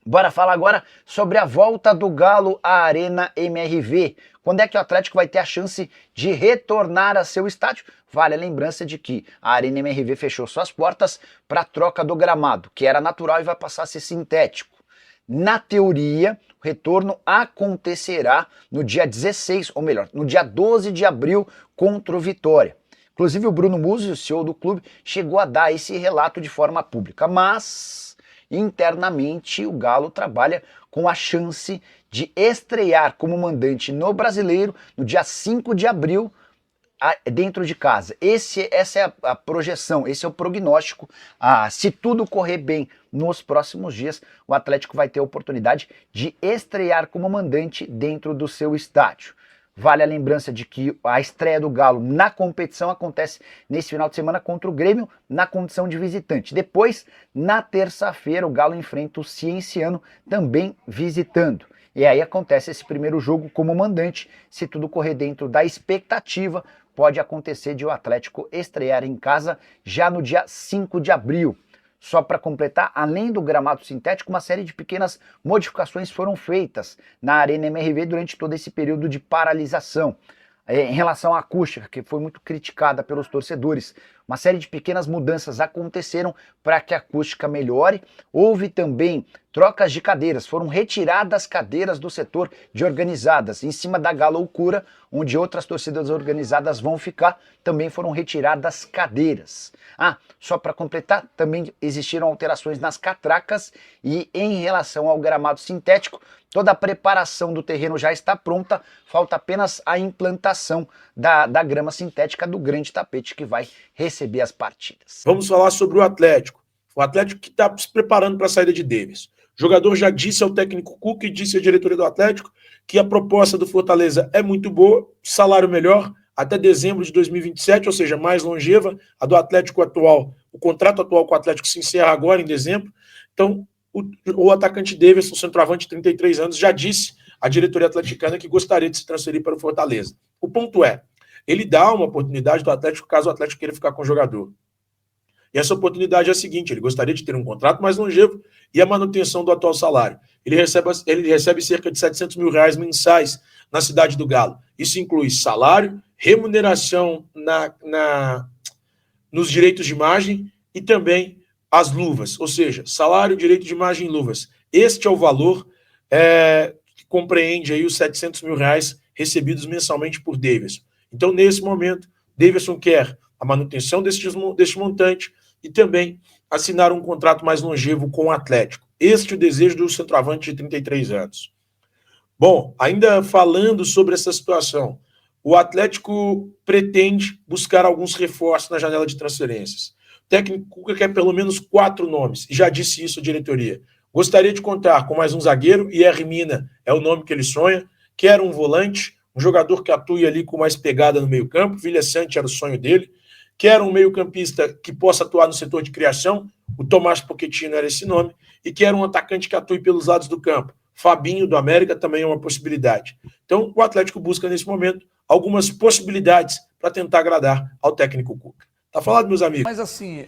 Bora falar agora sobre a volta do Galo à Arena MRV. Quando é que o Atlético vai ter a chance de retornar a seu estádio? Vale a lembrança de que a Arena MRV fechou suas portas para a troca do gramado, que era natural e vai passar a ser sintético. Na teoria, o retorno acontecerá no dia 16, ou melhor, no dia 12 de abril contra o Vitória. Inclusive o Bruno Musi, o CEO do clube, chegou a dar esse relato de forma pública, mas internamente o Galo trabalha com a chance de estrear como mandante no Brasileiro no dia 5 de abril dentro de casa. Essa é a projeção, esse é o prognóstico. Se tudo correr bem nos próximos dias, o Atlético vai ter a oportunidade de estrear como mandante dentro do seu estádio. Vale a lembrança de que a estreia do Galo na competição acontece nesse final de semana contra o Grêmio na condição de visitante. Depois, na terça-feira, o Galo enfrenta o Cienciano também visitando. E aí acontece esse primeiro jogo como mandante. Se tudo correr dentro da expectativa, pode acontecer de o Atlético estrear em casa já no dia 5 de abril. Só para completar, além do gramado sintético, uma série de pequenas modificações foram feitas na Arena MRV durante todo esse período de paralisação. Em relação à acústica, que foi muito criticada pelos torcedores, uma série de pequenas mudanças aconteceram para que a acústica melhore. Houve também trocas de cadeiras, foram retiradas cadeiras do setor de organizadas. Em cima da galoucura, onde outras torcidas organizadas vão ficar, também foram retiradas cadeiras. Só para completar, também existiram alterações nas catracas e em relação ao gramado sintético, toda a preparação do terreno já está pronta, falta apenas a implantação da grama sintética do grande tapete que vai receber as partidas. Vamos falar sobre o Atlético. O Atlético que está se preparando para a saída de Davis. O jogador já disse ao técnico Cuca e disse à diretoria do Atlético que a proposta do Fortaleza é muito boa, salário melhor, até dezembro de 2027, ou seja, mais longeva. A do Atlético atual, o contrato atual com o Atlético se encerra agora em dezembro. Então, o atacante Davidson, centroavante de 33 anos, já disse à diretoria atleticana que gostaria de se transferir para o Fortaleza. O ponto é, ele dá uma oportunidade do Atlético caso o Atlético queira ficar com o jogador. E essa oportunidade é a seguinte, ele gostaria de ter um contrato mais longevo e a manutenção do atual salário. Ele recebe cerca de R$700 mil mensais na cidade do Galo. Isso inclui salário, remuneração nos direitos de imagem e também as luvas, ou seja, salário, direito de imagem e luvas. Este é o valor que compreende aí os R$700 mil recebidos mensalmente por Davidson. Então, nesse momento, Davidson quer a manutenção deste montante e também assinar um contrato mais longevo com o Atlético. Este é o desejo do centroavante de 33 anos. Bom, ainda falando sobre essa situação, o Atlético pretende buscar alguns reforços na janela de transferências. O técnico Cuca quer pelo menos 4 nomes, e já disse isso à diretoria. Gostaria de contar com mais um zagueiro, e R. Mina é o nome que ele sonha, quer um volante, um jogador que atue ali com mais pegada no meio-campo, Vilha Sante era o sonho dele, quer um meio-campista que possa atuar no setor de criação, o Tomás Pochettino era esse nome, e quer um atacante que atue pelos lados do campo. Fabinho, do América, também é uma possibilidade. Então, o Atlético busca, nesse momento, algumas possibilidades para tentar agradar ao técnico Cuca. Tá falado, meus amigos? Mas assim,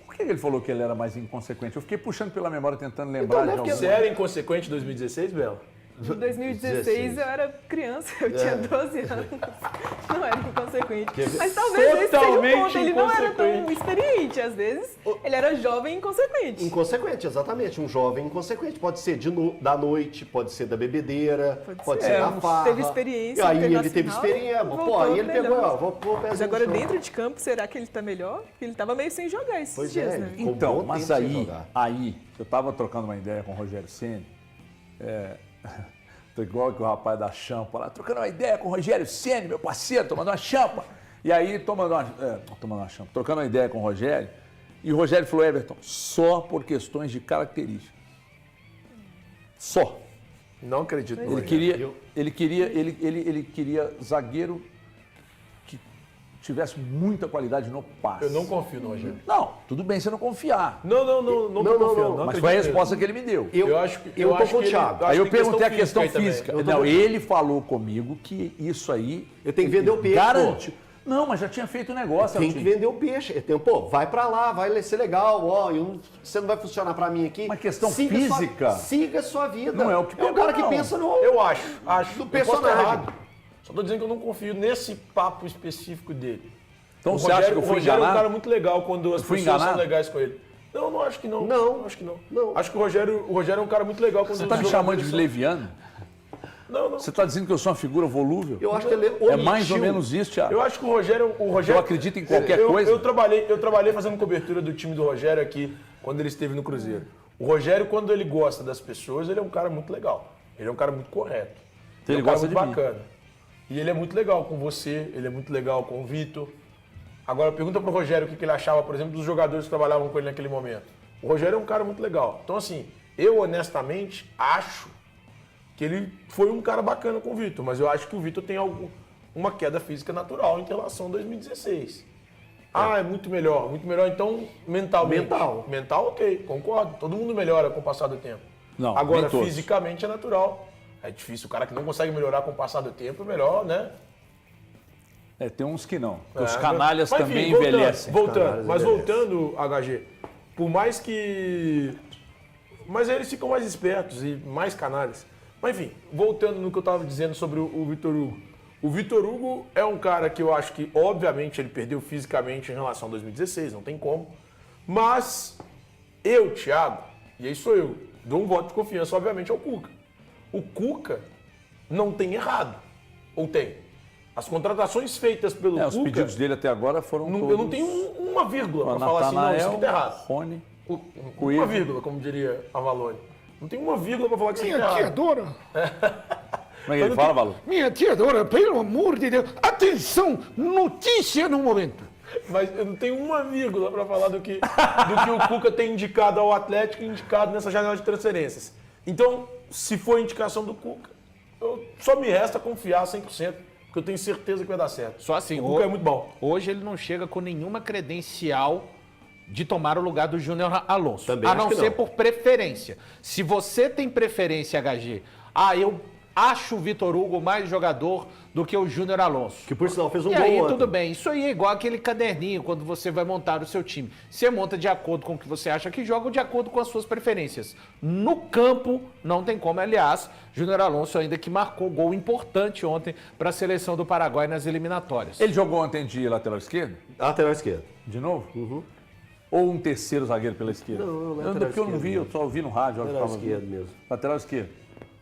por que ele falou que ele era mais inconsequente? Eu fiquei puxando pela memória, tentando lembrar de algum. Você era inconsequente em 2016, Belo? Em 2016 eu era criança, eu tinha 12 anos. Não era inconsequente. Mas talvez esse seja o ponto. Ele não era tão experiente, às vezes. Ele era jovem e inconsequente. Inconsequente, exatamente. Um jovem inconsequente. Pode ser da noite, pode ser da bebedeira, pode ser da farra. Teve experiência. E aí ele teve experiência. Pô, aí ele pegou, mas agora dentro de campo, será que ele tá melhor? Porque ele tava meio sem jogar esses dias, né? Então, mas aí, eu tava trocando uma ideia com o Rogério Ceni. Tô igual que o rapaz da champa lá, trocando uma ideia com o Rogério Ceni, meu parceiro, tomando uma champa. E aí, trocando uma ideia com o Rogério, e o Rogério falou, Everton, só por questões de característica. Só. Não acredito. Ele queria zagueiro que tivesse muita qualidade no passe. Eu não confio no Rogério. Não, tudo bem você não confiar. Não confio. Mas foi a resposta que ele me deu. Eu acho que eu tô com o Thiago. Aí eu perguntei a questão física. Não, ele falou comigo que isso aí... Eu tenho que vender o peixe, garantiu. Não, mas já tinha feito o negócio. Tem que vender o peixe. Pô, vai pra lá, vai ser legal. Ó, você não vai funcionar pra mim aqui. Uma questão física. Siga a sua vida. Não é o que é o cara que pensa no Eu acho. do Eu posso personagem. estar errado. Só tô dizendo que eu não confio nesse papo específico dele. Então O você acha que eu o fui Rogério é um enganado? cara muito legal quando as fui pessoas enganado? são legais com ele. Não acho que não. Não. Acho que não. Não. Acho que o Rogério é um cara muito legal quando Você os está me chamando jogadores de são- leviano? Não. Você está dizendo que eu sou uma figura volúvel? Eu acho que ele É mais ou menos isso, Thiago. Eu acho que o Rogério... Eu acredito em qualquer coisa. Eu trabalhei fazendo cobertura do time do Rogério aqui, quando ele esteve no Cruzeiro. O Rogério, quando ele gosta das pessoas, ele é um cara muito legal. Ele é um cara muito correto. Ele é um cara gosta muito de mim. bacana. E ele é muito legal com você, ele é muito legal com o Vitor. Agora, pergunta pro Rogério o que ele achava, por exemplo, dos jogadores que trabalhavam com ele naquele momento. O Rogério é um cara muito legal. Então, assim, eu honestamente acho que ele foi um cara bacana com o Vitor, mas eu acho que o Vitor tem uma queda física natural em relação a 2016. É muito melhor, então mentalmente. Mental, ok, concordo. Todo mundo melhora com o passar do tempo. Não, agora, nem todos. fisicamente é natural. É difícil, o cara que não consegue melhorar com o passar do tempo é melhor, né? Tem uns que não. Os canalhas mas, também enfim, envelhecem. Voltando, HG, por mais que... Mas eles ficam mais espertos e mais canalhas. Mas enfim, voltando no que eu estava dizendo sobre o Vitor Hugo. O Vitor Hugo é um cara que eu acho que, obviamente, ele perdeu fisicamente em relação a 2016, não tem como. Mas eu, Thiago, e aí sou eu, dou um voto de confiança, obviamente, ao Cuca. O Cuca não tem errado. Ou tem? As contratações feitas pelo Os Cuca... pedidos dele até agora foram todos... Eu não tenho uma vírgula para falar assim, não, isso aqui tá errado. Rony, Uma Coelho. vírgula, como diria a Valone. Não tem uma vírgula para falar que isso aqui Minha tá tia errado. adora. Como é que ele fala, Valor? Minha tia adora, pelo amor de Deus. Atenção, notícia no momento. Mas eu não tenho uma vírgula para falar do que o Cuca tem indicado ao Atlético e indicado nessa janela de transferências. Então, se for indicação do Cuca, só me resta confiar 100%, porque eu tenho certeza que vai dar certo. Só assim, O Cuca é muito bom. Hoje ele não chega com nenhuma credencial de tomar o lugar do Júnior Alonso. Também a acho não que ser não. por preferência. Se você tem preferência, HG, eu acho o Vitor Hugo mais jogador do que o Júnior Alonso. Que por sinal fez um E gol aí, ontem. tudo bem. Isso aí é igual aquele caderninho quando você vai montar o seu time. Você monta de acordo com o que você acha que joga ou de acordo com as suas preferências. No campo, não tem como. Aliás, Júnior Alonso ainda que marcou gol importante ontem para a seleção do Paraguai nas eliminatórias. Ele jogou ontem de lateral esquerdo? Lateral esquerdo. De novo? Ou um terceiro zagueiro pela esquerda? Não, lateral Porque eu não vi, esquerdo eu só ouvi no rádio. Lateral tava esquerdo ouvindo. mesmo. Lateral esquerdo.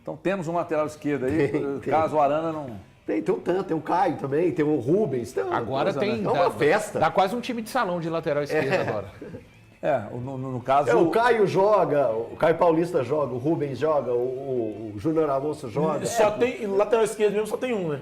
Então temos um lateral esquerdo aí, Tem. caso o Arana não... Tem um tanto, tem o Caio também, tem o Rubens. Agora tem. É uma festa. Dá quase um time de salão de lateral esquerdo agora. No caso... O Caio joga, o Caio Paulista joga, o Rubens joga, o Júnior Alonso joga. Só tem, lateral esquerdo mesmo só tem um, né?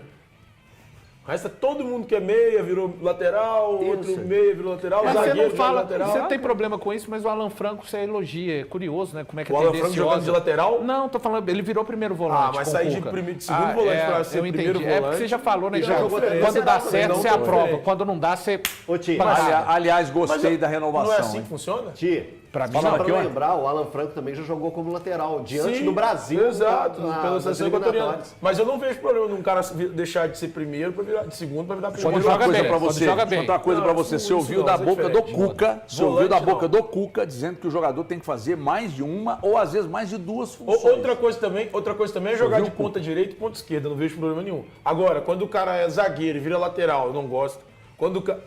O resto é todo mundo que é meia, virou lateral, outro meia, virou lateral, Mas você zagueiro, não fala, virou lateral. você não tem problema com isso, mas o Alan Franco você elogia. É curioso, né? Como é que O é Alan Franco tendenciosa. jogando de lateral? Não, tô falando, ele virou primeiro volante. Mas com sair o de Cuca. segundo volante pra ser eu entendi. primeiro É porque volante. você já falou, né? E Já, jogou também quando dá lateral certo, também, você não aprova. diferente. Quando não dá, você. Ô, Ti, Aliás, gostei da renovação. Não é assim hein? que funciona? Ti, Pra mim, só não, pra aqui, ó. lembrar, o Alan Franco também já jogou como lateral, diante Sim, do Brasil. Exato, pela nas seleção equatoriana. eliminatórias. Mas eu não vejo problema num cara deixar de ser primeiro para virar de segundo para virar Deixa eu primeiro. contar uma joga coisa bem, pra quando você. joga Deixa eu bem. contar uma coisa Não, pra você. isso Você ouviu não, da isso é boca do diferente. Cuca, você Volante ouviu da não. boca do Cuca dizendo que o jogador tem que fazer mais de uma ou às vezes mais de duas funções. Outra coisa também é jogar de ponta direita e ponta esquerda, não vejo problema nenhum. Agora, quando o cara é zagueiro e vira lateral, eu não gosto. Quando o cara...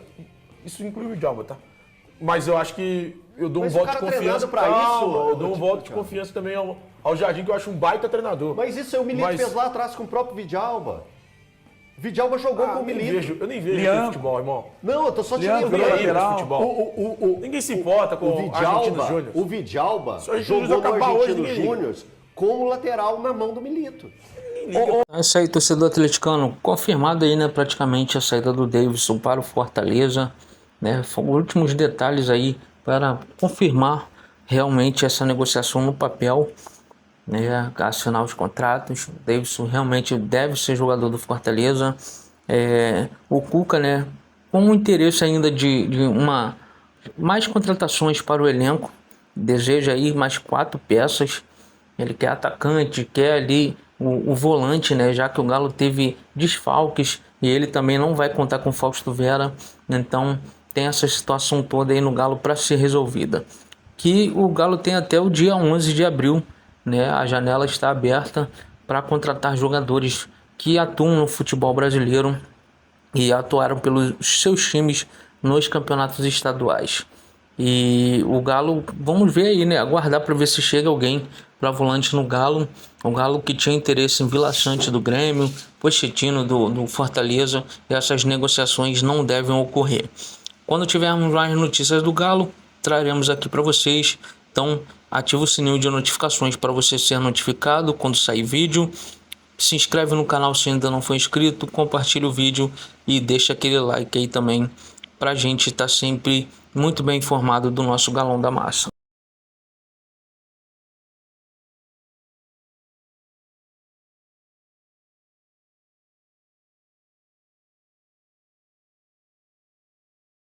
Isso inclui o Djalma, tá? Mas eu acho que eu dou Mas um o voto de cara confiança treinado pra isso, eu dou um voto de confiança também ao Jardim, que eu acho um baita treinador. Mas isso aí o Milito Mas- fez lá atrás com o próprio Vidalba. Vidalba jogou com o Milito. Eu nem vejo Liam. aquele futebol, irmão. Não, eu tô só te Leandro, lembrando. Nem aí lateral. esse futebol. Ninguém se importa com O o Argentino Vidalba, Júnior. o Vidalba Se o Argentino jogou no acabar hoje, Argentino ninguém liga. Júnior como lateral na mão do Milito. É isso aí, torcedor atleticano. Confirmado aí, né, praticamente a saída do Davidson para o Fortaleza, né? Foram últimos detalhes aí para confirmar realmente essa negociação no papel, né? Assinar os contratos. O Davidson realmente deve ser jogador do Fortaleza. O Cuca, né, com o interesse ainda de mais contratações para o elenco, deseja aí mais 4 peças. Ele quer atacante, quer ali o volante, né? Já que o Galo teve desfalques e ele também não vai contar com o Fausto Vera, então tem essa situação toda aí no Galo para ser resolvida. Que o Galo tem até o dia 11 de abril, né? A janela está aberta para contratar jogadores que atuam no futebol brasileiro e atuaram pelos seus times nos campeonatos estaduais. E o Galo, vamos ver aí, né? Aguardar para ver se chega alguém para volante no Galo. O Galo que tinha interesse em Vila Sante do Grêmio, Pochettino do Fortaleza, e essas negociações não devem ocorrer. Quando tivermos mais notícias do Galo, traremos aqui para vocês. Então, ativa o sininho de notificações para você ser notificado quando sair vídeo. Se inscreve no canal se ainda não for inscrito, compartilha o vídeo e deixa aquele like aí também, pra gente estar sempre muito bem informado do nosso Galão da Massa.